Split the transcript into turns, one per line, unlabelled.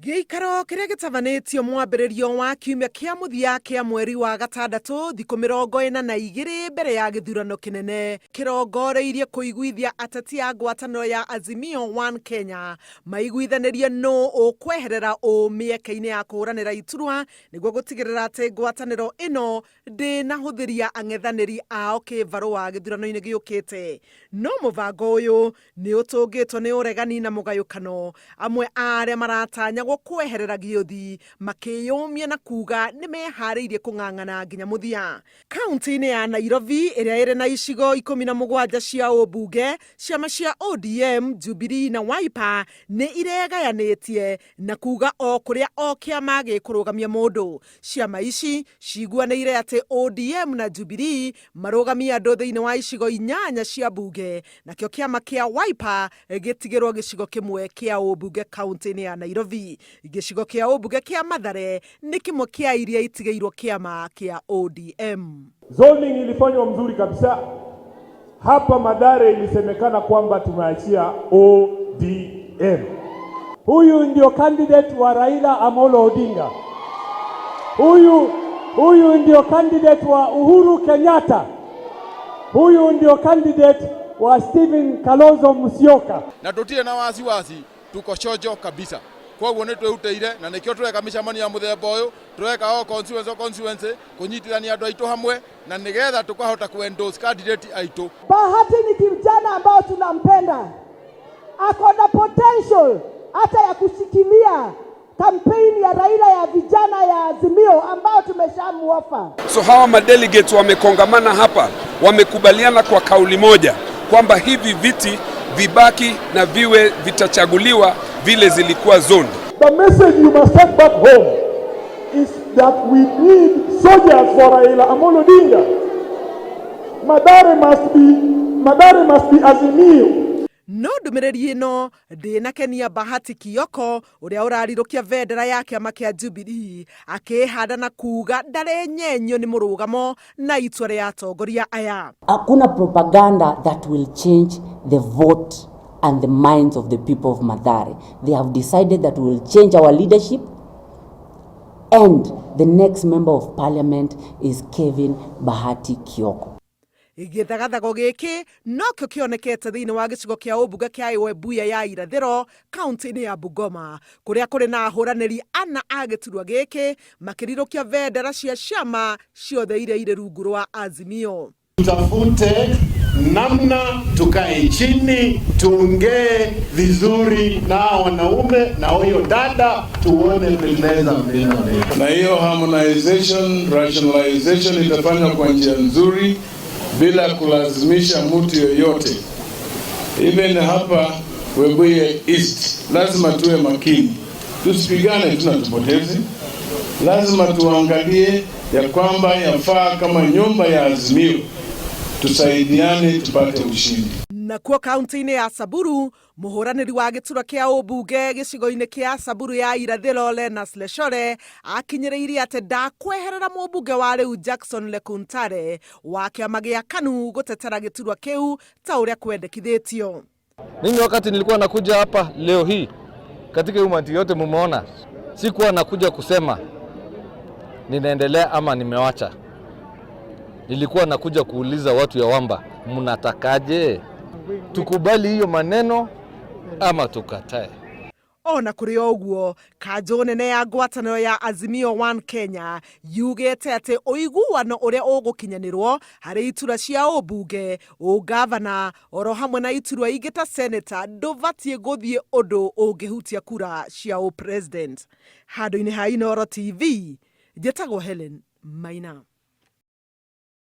Gĩikaro kĩrĩa gĩtabanĩtio mwambĩrĩrio wa kiumia kĩa mũthia kĩa mweri wa gatandatũ thikũ 42 mbere ya gĩthurano kĩnene kĩrongoreirie kũiguithia ateti a ngwatanĩro ya AZIMIO One Kenya maiguithanĩrie nũ ũkweherera mĩeke-inĩ ya kũhũranĩra iturwa nĩguo gũtigĩrĩra atĩ ngwatanĩro ĩno ndĩnahũthĩria ang'ethanĩri ao kĩbarũa gĩthurano-inĩ gĩũkĩte. No mũbango ũyũ nĩ ũtũngĩtwo nĩ ũregani na mũgayũkano, amwe arĩa maratanya kweherera gĩothi makĩyũmia na kuga nĩ meharĩirie kũng'ang'ana nginya mũthia. Kaunti-inĩ ya Nairobi ĩrĩa ĩrĩ na icigo 17 cia ũmbunge, ciama cia ODM, Jubilee na Wiper nĩ iregayanĩtie na kuga o kũrĩa o kĩama gĩkũrũgamia mũndũ. Ciama ici ciguanĩire atĩ ODM na Jubilee marũgamia andũ thĩinĩ wa icigo 8 cia mbunge, nakĩo kĩama kĩa Wiper gĩtigĩrwo gĩcigo kĩmwe kĩa ũmbunge kaunti-inĩ ya Nairobi. Gĩcigo kĩa ũmbunge kĩa Mathare nĩ kĩmwe kĩa iria itigĩirwo kĩama kĩa ODM.
Zoning ilifanywa mzuri kabisa. Hapa Mathare ilisemekana kwamba tumeachia ODM. Huyu ndio candidate wa Raila Amolo Odinga. Huyu ndio candidate wa Uhuru Kenyatta. Huyu ndio candidate wa Stephen Kalonzo Musyoka.
Na tutire na wasiwasi, tuko chojo kabisa. Koguo nĩ twĩrutĩire na nĩkĩo tũreka mĩcemanio ya mũthemba ũyũ, tũreka o constituency kũnyitithania andũ aitũ hamwe na nĩgetha tukahota kuendorse candidate aitũ.
Bahati ni kijana ambao tunampenda, ako na potential hata ya kushikilia kampeni ya Raila ya vijana ya AZIMIO ambao tumeshamuofa.
So hawa madelegates wamekongamana hapa, wamekubaliana kwa kauli moja kwamba hivi viti vibaki na viwe vitachaguliwa vile zilikuwa zone.
The message you must take back home is that we need soldiers for Raila Amolo Odinga. Mathare must be AZIMIO.
No ndũmĩrĩri ĩno ndĩnakenia Bahati Kioko ũrĩa ũrarirũkia bendera ya kĩama kĩa Jubilee akĩhanda na kuga ndarĩ nyenyo nĩ mũrũgamo na itua rĩa atongoria aya.
Hakuna propaganda that will change the vote and the minds of the people of Mathare. They have decided that we will change our leadership, and the next member of parliament is Kevin Bahati Kioko.
Gĩthagathago gĩkĩ no kĩo kĩonekete thĩinĩ wa gĩcigo kĩa ũmbunge kĩa Buya ya irathĩro kaunti-inĩ ya Bungoma, kũrĩa kũrĩ na ahũranĩri ana a gĩturwa gĩkĩ makĩrirũkia bendera cia ciama ciothe iria irĩ rungu rwa AZIMIO.
Tutafute namna, tukae chini, tuongee vizuri na wanaume na huyo dada, tuone kuendeleza mbele.
Na hiyo harmonization, rationalization itafanywa kwa njia nzuri bila kulazimisha mtu yoyote. Even hapa Webuye East lazima tuwe makini, tusipigane tunatupoteze. Lazima tuangalie ya kwamba yafaa kama nyumba ya AZIMIO tusaidiane tupate ushindi.
Nakuo kaunti-inĩ ya Samburu, mũhũranĩri wa gĩturwa kĩa ũmbunge gĩcigo-inĩ kĩa Samburu ya irathĩro Lenus Leshore akinyĩrĩirie atĩ ndakweherera mũmbunge wa rĩu Jackson Lekuntare wa kĩama gĩa KANU gũtetera gĩturwa kĩu ta ũrĩa kwendekithĩtio.
Mimi wakati nilikuwa nakuja hapa leo hii katika umati yote mumeona, sikuwa nakuja kusema ninaendelea ama nimewacha. Nilikuwa nakuja kuuliza watu ya Wamba, mnatakaje? Tukubali hiyo maneno ama tukatae?
Ona kũrĩ ũguo, kanjũ nene ya ngwatanĩro ya AZIMIO One Kenya yugĩte atĩ ũiguano ũrĩa ũgũkinyanĩrwo harĩ iturwa cia ũmbunge, ũgavana oro hamwe na iturwa ingĩ ta seneta ndũbatiĩ gũthiĩ ũndũ ũngĩhutia kura cia president. Handũ-inĩ ha Inooro TV, njĩtagwo Helen Maina.